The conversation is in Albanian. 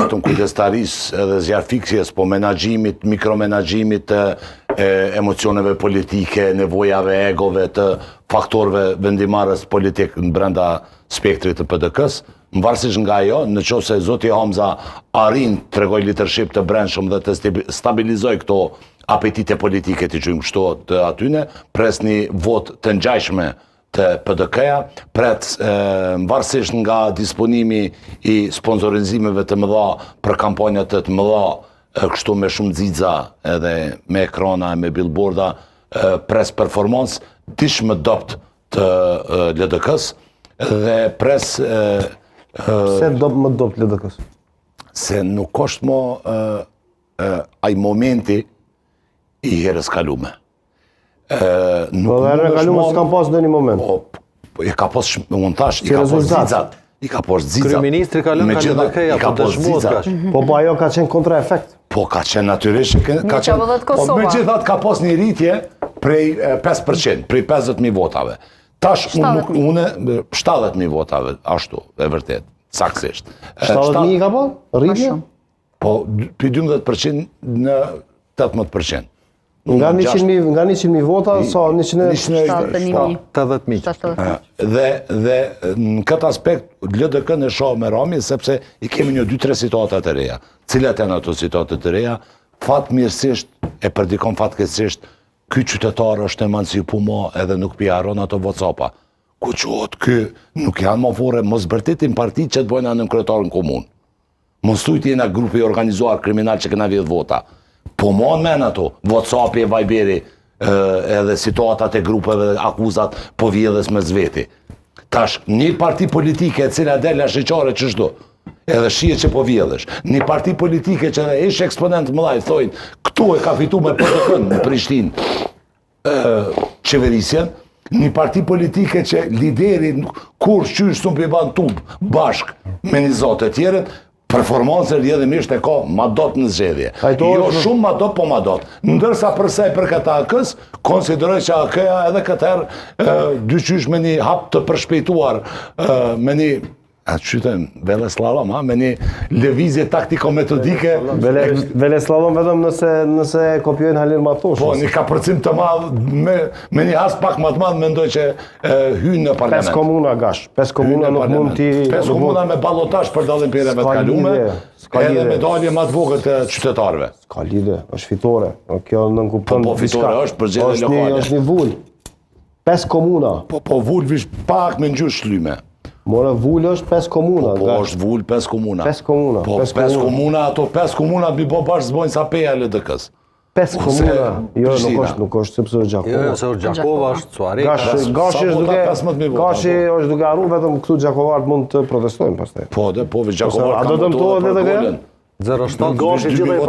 vetëm kujdestarisë edhe zjarfiksjes, po menaxhimit, mikromenaxhimit të emocioneve politike, nevojave, egove, të faktorëve vendimarrës politik në brenda spektrit të PDK-s, varësisht nga ajo, në qoftë se zoti Hamza arrin të tregoj leadership të brendshëm dhe të stabilizoj këto apetite politike të gjymë kështu të atyne, pres një vot të ngjajshme të PDK-ja, varësisht nga disponimi i sponsorizimeve të mëdha për kampanjat të mëdha, kështu me shumë xixa edhe me ekrana, me billboarda, pres performance, dish më dopt të LDK-s dhe pres... Se më dopt LDK-s? Se nuk është mo ai momenti i herës kalume. Po dhe herë kalume s'kam pas në një moment. Po, i ka pas montash, i ka pas zizat. I ka pas zizat. Kryeministri kalon ka LDK-ja, po dëshmuat ka. Po ajo ka qenë kontraefekt. Po ka qenë natyrisht, ka qenë. Po me gjithat ka pas një rritje prej 5%, prej 50.000 votave. Tash une 70.000 votave, ashtu, e vërtet, saksisht. 70.000 ka po? Rritje? Po, për 12% në 18%. Nga 100.000 vota, sa 80.000. Dhe në këtë aspekt, LDK në shohë me rami, sepse i kemi një 2-3 situatat të reja. Cilat e në ato situatat të reja, fatë mirësisht, e përdikon fatkeqësisht, ky qytetar është emancipu ma edhe nuk pjaron ato WhatsApp-a. Ku qohet ky, nuk janë më fore, mos bërtitin parti që të bojnë anë në kryetar në komunë. Mos tujti jena grupi organizuar kriminal që këna 10 vota. Po mon men ato, WhatsApp-i e Viberi, edhe situatat e grupeve, akuzat po vjedhes me zveti. Tash, një parti politike e cila dela shqeqare qështu, edhe shije që po vjedhesh. Një parti politike që edhe ish eksponent mëdhaj, thojnë, këtu e ka fitu me PDK-n në Prishtinë qeverisjen, një parti politike që lideri kur shqysh sun për i banë tumbë bashk me një zotë e tjeret, performancë rrjedhimisht e ka ma dot në zgjedhje. Jo shumë ma dot, po ma dot. Ndërsa përsej për këta AK-s, konsideroj që AK-ja edhe këtëherë dyqysh me një hap të përshpejtuar, me një vele slalom, me një lëvizje taktiko-metodike. Vele slalom vetëm nëse kopjojnë Halir Matosh. Po, një kapërcim të madhë, me një has pak më të madhë, mendoj që hynë në parlament. 5 komuna gash, 5 komuna nuk mund t'i... 5 komuna me balotash për dallim pireve të kalume, edhe me dalje më të vogël të qytetarve. Ska lidhe, është fitore. Kjo nënkupton... Po, fitore është për gjendje lokale. është një vull. 5 komuna. Po, vull vish pak me ngjyrë shlyme. More vull është 5 komuna. Po, është vull 5 komuna. 5 komuna. Po, 5 komuna, ato 5 komuna bi bo bashkë zbojnë sa peja LDK-s. 5 komuna. Jo, nuk është, sepse është Gjakova. Jo, se është Gjakova, është Cuari. Gashi është duke arru, vetëm këtu Gjakovarët mund të protestojnë pastaj. Po, dhe po, Gjakovarët ka më të LDK. 07 Gashi gjithë